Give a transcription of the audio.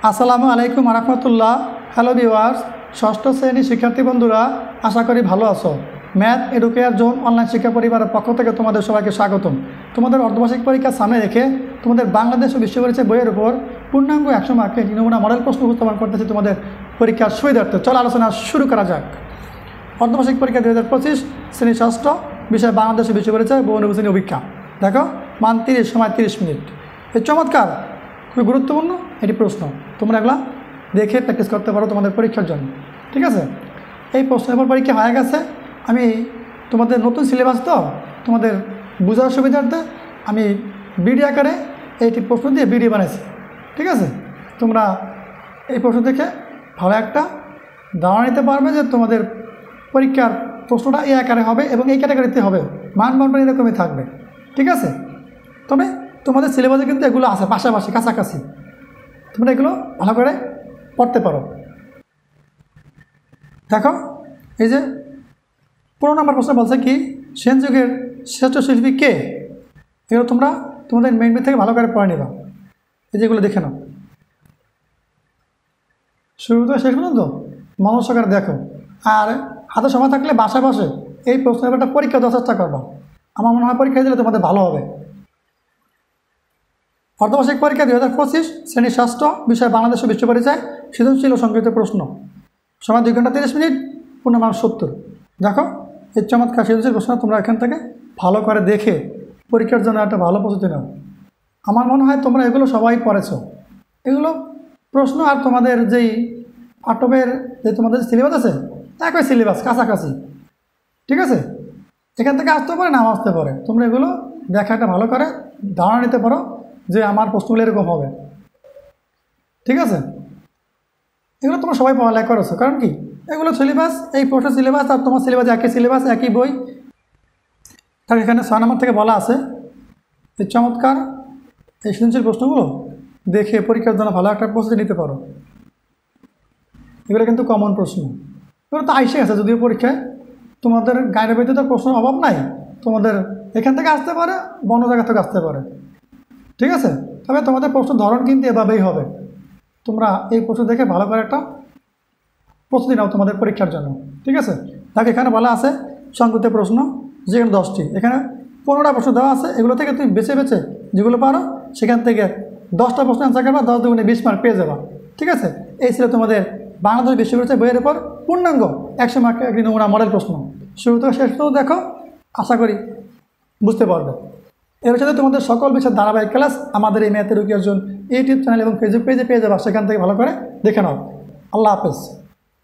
আসসালামু আলাইকুম রহমতুল্লাহ। Hello viewers, ষষ্ঠ শ্রেণীর শিক্ষার্থী বন্ধুরা, আশা করি ভালো আছো। ম্যাথ এডুকেয়ার জোন অনলাইন শিক্ষা পরিবারের পক্ষ থেকে তোমাদের সবাইকে স্বাগতম। তোমাদের অর্ধবার্ষিক পরীক্ষার সামনে রেখে তোমাদের বাংলাদেশ ও বিশ্ব পরিচয় বইয়ের উপর পূর্ণাঙ্গ 100 মার্কের নমুনা মডেল প্রশ্ন উপস্থাপন করতেছি তোমাদের পরীক্ষার সুবিধার্থে। চলো আলোচনা শুরু করা যাক। অর্ধবার্ষিক পরীক্ষা 2025 শ্রেণী ষষ্ঠ, বিষয় বাংলাদেশ ও বিশ্ব পরিচয় বহু নির্বাচনী অভিজ্ঞা। দেখো, মান 30, সময় 30 মিনিট। এই চমৎকার, খুবই গুরুত্বপূর্ণ এটি প্রশ্ন। তোমরা এগুলো দেখে প্র্যাকটিস করতে পারো তোমাদের পরীক্ষার জন্য, ঠিক আছে? এই প্রশ্নের উপর পরীক্ষা হয়ে গেছে। আমি তোমাদের নতুন সিলেবাস তো তোমাদের বোঝার সুবিধার্থে আমি ভিডিও আকারে এইটি প্রশ্ন দিয়ে ভিডিও বানাইছি, ঠিক আছে? তোমরা এই প্রশ্ন থেকে ভালো একটা ধারণা নিতে পারবে যে তোমাদের পরীক্ষার প্রশ্নটা এই আকারে হবে এবং এই ক্যাটাগরিতে হবে, মান বন্টন এরকমই থাকবে, ঠিক আছে? তবে তোমাদের সিলেবাসে কিন্তু এগুলো আছে পাশাপাশি, কাছাকাছি। তোমরা এগুলো ভালো করে পড়তে পারো। দেখো, এই যে 15 নম্বর প্রশ্ন বলছে কি, সেন যুগের শ্রেষ্ঠ শিল্পী কে? এগুলো তোমরা তোমাদের মেইন বই থেকে ভালো করে পড়ে নেবা। এই যেগুলো দেখে নাও, শুরু থেকে শেষ পর্যন্ত মনোযোগ সহকারে দেখো। আর হাতে সময় থাকলে বাসায় বসে এই প্রশ্নের একটা পরীক্ষা দেওয়ার চেষ্টা করবা। আমার মনে হয় পরীক্ষা দিলে তোমাদের ভালো হবে। অর্ধবার্ষিক পরীক্ষা 2025 শ্রেণী ষষ্ঠ, বিষয় বাংলাদেশ ও বিশ্ব পরিচয়, সৃজনশীল ও সংক্ষিপ্ত প্রশ্ন। সময় 2 ঘন্টা 30 মিনিট, পূর্ণমান 70। দেখো, এই চমৎকার সৃজনশীল প্রশ্ন তোমরা এখান থেকে ভালো করে দেখে পরীক্ষার জন্য একটা ভালো প্রস্তুতি নাও। আমার মনে হয় তোমরা এগুলো সবাই পড়েছ। এগুলো প্রশ্ন আর তোমাদের যেই পাঠ্যবের যে তোমাদের সিলেবাস আছে একই সিলেবাস, কাছাকাছি, ঠিক আছে? এখান থেকে আসতে পারে, নাও আসতে পারে। তোমরা এগুলো দেখা একটা ভালো করে ধারণা নিতে পারো যে আমার প্রশ্নগুলো এরকম হবে, ঠিক আছে? এগুলো তোমরা সবাই পড়ালেখা করেছো, কারণ কি এগুলো সিলেবাস, এই প্রশ্নের সিলেবাস আর তোমার সিলেবাস একই সিলেবাস, একই বই। তার এখানে 6 নম্বর থেকে বলা আছে এই চমৎকার এই সৃজনশীল প্রশ্নগুলো দেখে পরীক্ষার জন্য ভালো একটা প্রস্তুতি নিতে পারো। এগুলো কিন্তু কমন প্রশ্ন, এগুলো তো আইসে আছে। যদিও পরীক্ষায় তোমাদের গাইডের বইতে তো প্রশ্নের অভাব নাই, তোমাদের এখান থেকে আসতে পারে, বন্য জায়গা থেকে আসতে পারে, ঠিক আছে? তবে তোমাদের প্রশ্ন ধরন কিন্তু এভাবেই হবে। তোমরা এই প্রশ্ন দেখে ভালো করে একটা প্রস্তুতি নাও তোমাদের পরীক্ষার জন্য, ঠিক আছে? তাকে এখানে বলা আছে সংক্ষিপ্ত প্রশ্ন, যেখানে 10টি, এখানে 15টা প্রশ্ন দেওয়া আছে। এগুলো থেকে তুমি বেছে বেছে যেগুলো পারো সেখান থেকে 10টা প্রশ্ন অ্যান্সার করবা, 10 দুগুণে 20 মার্ক পেয়ে যাবা, ঠিক আছে? এই ছিল তোমাদের বাংলাদেশ বিশ্ব পরিচয় বইয়ের উপর পূর্ণাঙ্গ 100 মার্কের একটি নমুনা মডেল প্রশ্ন। শুরু থেকে শেষ পর্যন্ত দেখো, আশা করি বুঝতে পারবে। এর সাথে তোমাদের সকল বিষয়ের ধারাবাহিক ক্লাস আমাদের এই math educare zone YouTube channel এবং ফেসবুক পেজে পেয়ে যাবা। সেখান থেকে ভালো করে দেখে নাও। আল্লাহ হাফেজ।